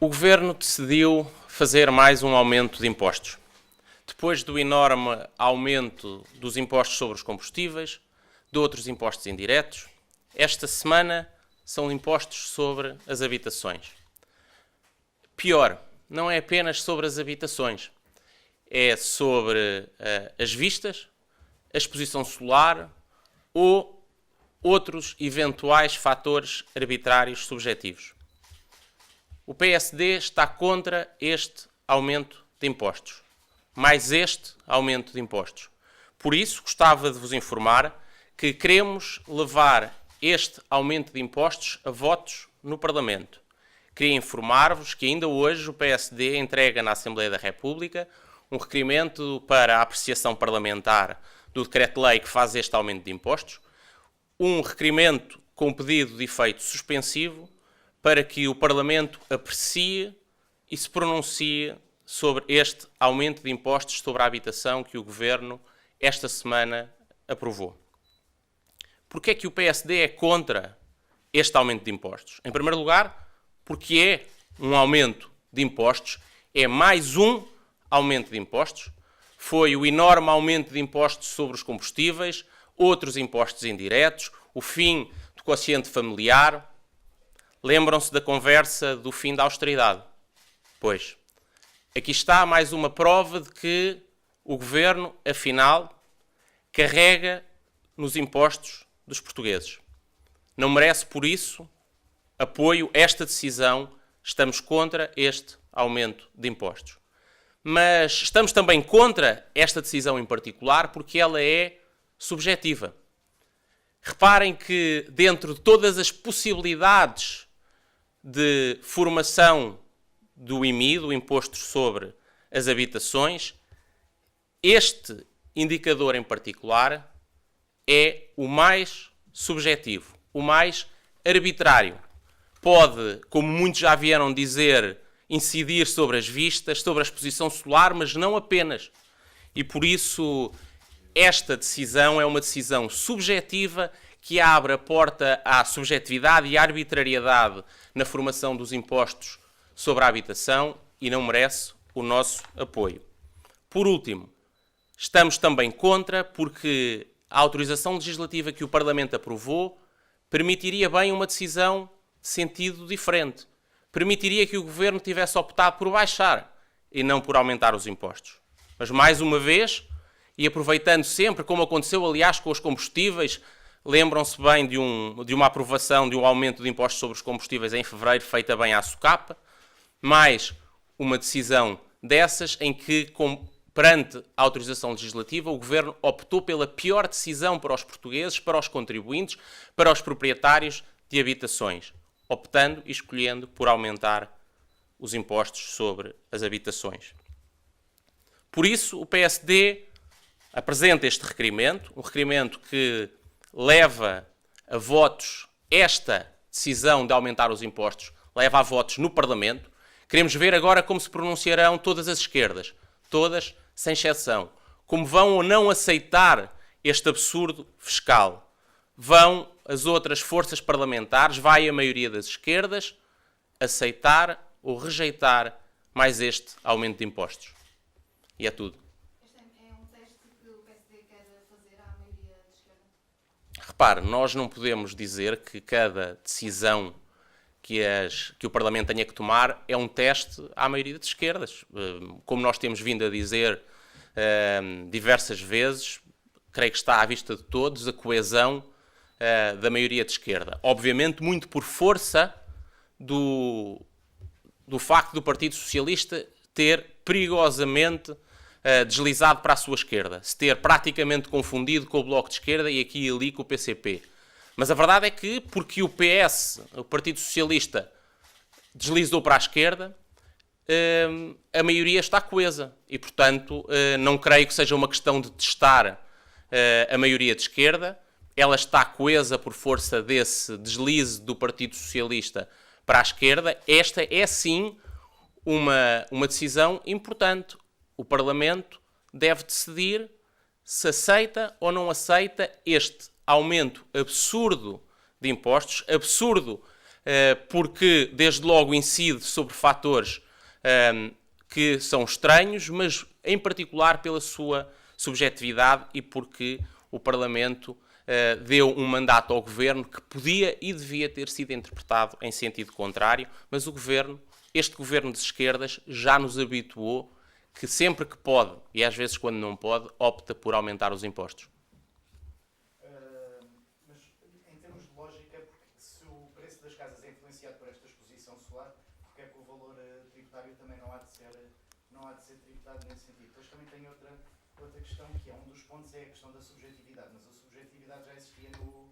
O Governo decidiu fazer mais um aumento de impostos. Depois do enorme aumento dos impostos sobre os combustíveis, de outros impostos indiretos, esta semana são impostos sobre as habitações. Pior, não é apenas sobre as habitações, é sobre as vistas, a exposição solar ou outros eventuais fatores arbitrários subjetivos. O PSD está contra este aumento de impostos, mais este aumento de impostos. Por isso, gostava de vos informar que queremos levar este aumento de impostos a votos no Parlamento. Queria informar-vos que ainda hoje o PSD entrega na Assembleia da República um requerimento para a apreciação parlamentar do decreto-lei que faz este aumento de impostos, um requerimento com pedido de efeito suspensivo para que o Parlamento aprecie e se pronuncie sobre este aumento de impostos sobre a habitação que o Governo esta semana aprovou. Porquê é que o PSD é contra este aumento de impostos? Em primeiro lugar, porque é um aumento de impostos, é mais um aumento de impostos. Foi o enorme aumento de impostos sobre os combustíveis, outros impostos indiretos, o fim do quociente familiar. Lembram-se da conversa do fim da austeridade? Pois, aqui está mais uma prova de que o Governo, afinal, carrega nos impostos dos portugueses. Não merece, por isso, apoio a esta decisão. Estamos contra este aumento de impostos. Mas estamos também contra esta decisão em particular porque ela é subjetiva. Reparem que dentro de todas as possibilidades de formação do IMI, do Imposto sobre as Habitações, este indicador em particular é o mais subjetivo, o mais arbitrário. Pode, como muitos já vieram dizer, incidir sobre as vistas, sobre a exposição solar, mas não apenas. E por isso esta decisão é uma decisão subjetiva que abre a porta à subjetividade e à arbitrariedade na formação dos impostos sobre a habitação e não merece o nosso apoio. Por último, estamos também contra porque a autorização legislativa que o Parlamento aprovou permitiria bem uma decisão de sentido diferente. Permitiria que o Governo tivesse optado por baixar e não por aumentar os impostos. Mas, mais uma vez, e aproveitando sempre, como aconteceu, aliás, com os combustíveis, lembram-se bem de uma aprovação de um aumento de impostos sobre os combustíveis em fevereiro, feita bem à socapa, mais uma decisão dessas em que, perante a autorização legislativa, o Governo optou pela pior decisão para os portugueses, para os contribuintes, para os proprietários de habitações, optando e escolhendo por aumentar os impostos sobre as habitações. Por isso, o PSD apresenta este requerimento, um requerimento que leva a votos esta decisão de aumentar os impostos, leva a votos no Parlamento. Queremos ver agora como se pronunciarão todas as esquerdas, todas, sem exceção, como vão ou não aceitar este absurdo fiscal. Vão as outras forças parlamentares, vai a maioria das esquerdas, aceitar ou rejeitar mais este aumento de impostos. E é tudo. Este é um teste que o PSD quer fazer à maioria da esquerda? Repare, nós não podemos dizer que cada decisão que o Parlamento tenha que tomar é um teste à maioria das esquerdas. Como nós temos vindo a dizer diversas vezes, creio que está à vista de todos a coesão da maioria de esquerda. Obviamente, muito por força do facto do Partido Socialista ter perigosamente deslizado para a sua esquerda, se ter praticamente confundido com o Bloco de Esquerda e aqui e ali com o PCP. Mas a verdade é que, porque o PS, o Partido Socialista, deslizou para a esquerda, a maioria está coesa. E, portanto, não creio que seja uma questão de testar a maioria de esquerda. Ela está coesa por força desse deslize do Partido Socialista para a esquerda. Esta é, sim, uma decisão importante. O Parlamento deve decidir se aceita ou não aceita este aumento absurdo de impostos, absurdo porque desde logo incide sobre fatores que são estranhos, mas em particular pela sua subjetividade e porque o Parlamento deu um mandato ao Governo que podia e devia ter sido interpretado em sentido contrário, mas este Governo de esquerdas já nos habituou que sempre que pode, e às vezes quando não pode, opta por aumentar os impostos. Mas em termos de lógica, porque se o preço das casas é influenciado por esta exposição solar, porque é que o valor tributário também não há de ser tributado nesse sentido? Depois também tem outra questão, que é um dos pontos é a questão da subjetividade, mas a subjetividade já existia aquilo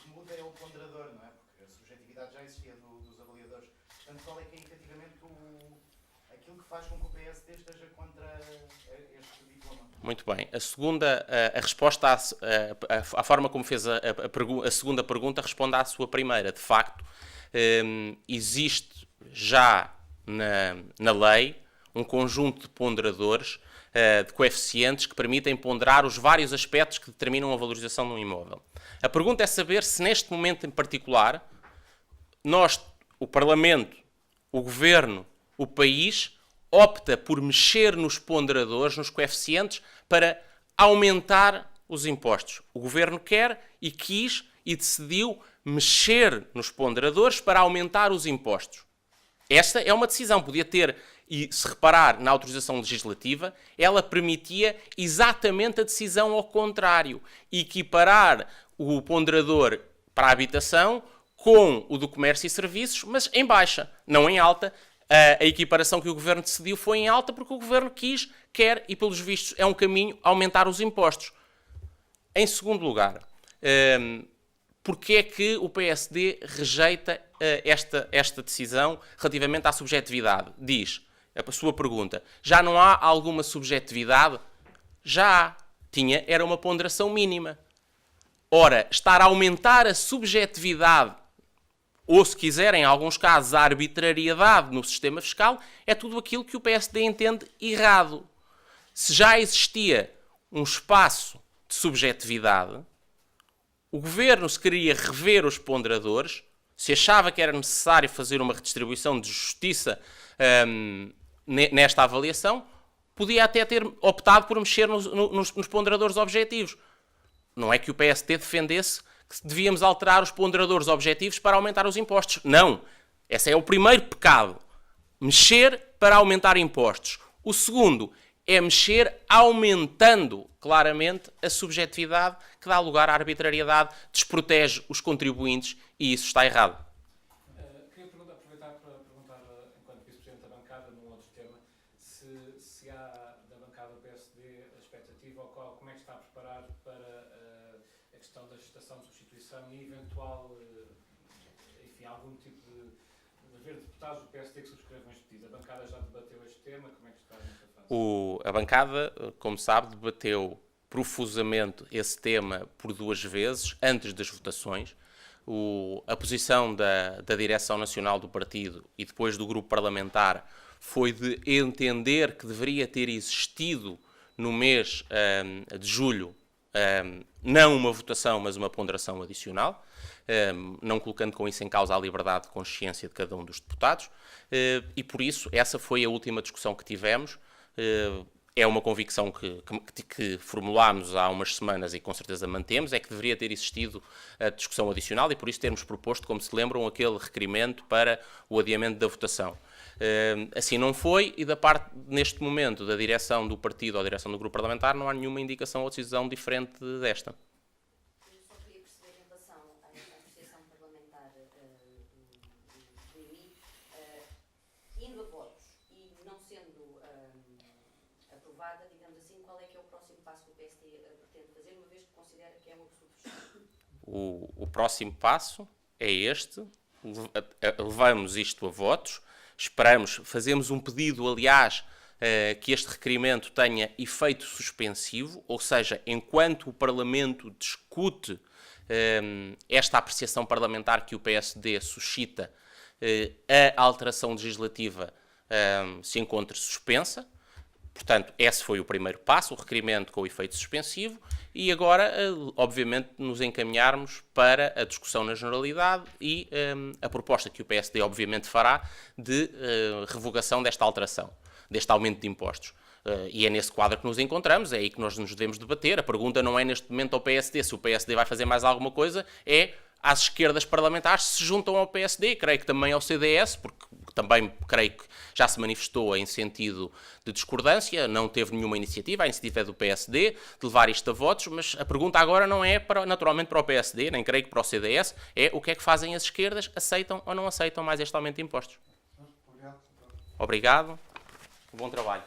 que muda é o ponderador, não é? Porque a subjetividade já existia dos avaliadores. Portanto, qual é que é efetivamente aquilo que faz com que o PSD esteja contra este diploma? Muito bem. A resposta à forma como fez a segunda pergunta responde à sua primeira. De facto, existe já na lei um conjunto de ponderadores, de coeficientes que permitem ponderar os vários aspectos que determinam a valorização de um imóvel. A pergunta é saber se neste momento em particular o Parlamento, o Governo, o país opta por mexer nos ponderadores, nos coeficientes, para aumentar os impostos. O Governo quer e quis e decidiu mexer nos ponderadores para aumentar os impostos. Esta é uma decisão, podia ter, e se reparar na autorização legislativa, ela permitia exatamente a decisão ao contrário, equiparar o ponderador para a habitação com o do comércio e serviços, mas em baixa, não em alta. A equiparação que o Governo decidiu foi em alta porque o Governo quer, e pelos vistos é um caminho, aumentar os impostos. Em segundo lugar, porque é que o PSD rejeita esta decisão relativamente à subjetividade? Diz, a sua pergunta, já não há alguma subjetividade? Já há. Era uma ponderação mínima. Ora, estar a aumentar a subjetividade, ou se quiserem, em alguns casos, a arbitrariedade no sistema fiscal, é tudo aquilo que o PSD entende errado. Se já existia um espaço de subjetividade, o Governo, se queria rever os ponderadores, se achava que era necessário fazer uma redistribuição de justiça nesta avaliação, podia até ter optado por mexer nos ponderadores objetivos. Não é que o PSD defendesse que devíamos alterar os ponderadores objetivos para aumentar os impostos. Não. Esse é o primeiro pecado. Mexer para aumentar impostos. O segundo é mexer aumentando claramente a subjetividade que dá lugar à arbitrariedade, desprotege os contribuintes e isso está errado. Queria aproveitar para perguntar, enquanto Vice-Presidente da bancada, num outro tema, se há da bancada do PSD a expectativa ou como é que está a preparar para a questão da gestação de substituição e eventual, enfim, algum tipo de haver deputados do PSD que subscrevam este pedido. A bancada já debateu este tema, como é que está nesta fase? A bancada, como sabe, debateu profusamente esse tema por 2 vezes, antes das votações. A posição da direção nacional do partido e depois do grupo parlamentar foi de entender que deveria ter existido no mês de julho não uma votação, mas uma ponderação adicional, não colocando com isso em causa a liberdade de consciência de cada um dos deputados, e por isso essa foi a última discussão que tivemos. É uma convicção que formulámos há umas semanas e com certeza mantemos, é que deveria ter existido a discussão adicional e por isso termos proposto, como se lembram, aquele requerimento para o adiamento da votação. Assim não foi e da parte, neste momento, da direção do partido ou da direção do grupo parlamentar não há nenhuma indicação ou decisão diferente desta. Eu só queria perceber em relação à apreciação parlamentar do IMI, indo a votos e não sendo aprovada, digamos assim, qual é que é o próximo passo que o PSD pretende fazer, uma vez que considera que é um absoluto fechado? O próximo passo é este, levamos isto a votos, fazemos um pedido, aliás, que este requerimento tenha efeito suspensivo, ou seja, enquanto o Parlamento discute esta apreciação parlamentar que o PSD suscita, a alteração legislativa se encontre suspensa, Portanto, esse foi o primeiro passo, o requerimento com o efeito suspensivo, e agora, obviamente, nos encaminharmos para a discussão na generalidade e a proposta que o PSD, obviamente, fará de revogação desta alteração, deste aumento de impostos. E é nesse quadro que nos encontramos, é aí que nós nos devemos debater. A pergunta não é neste momento ao PSD se o PSD vai fazer mais alguma coisa, é às esquerdas parlamentares se juntam ao PSD, creio que também ao CDS, porque também creio que já se manifestou em sentido de discordância, não teve nenhuma iniciativa, a iniciativa é do PSD, de levar isto a votos, mas a pergunta agora não é naturalmente para o PSD, nem creio que para o CDS, é o que é que fazem as esquerdas, aceitam ou não aceitam mais este aumento de impostos. Obrigado, bom trabalho.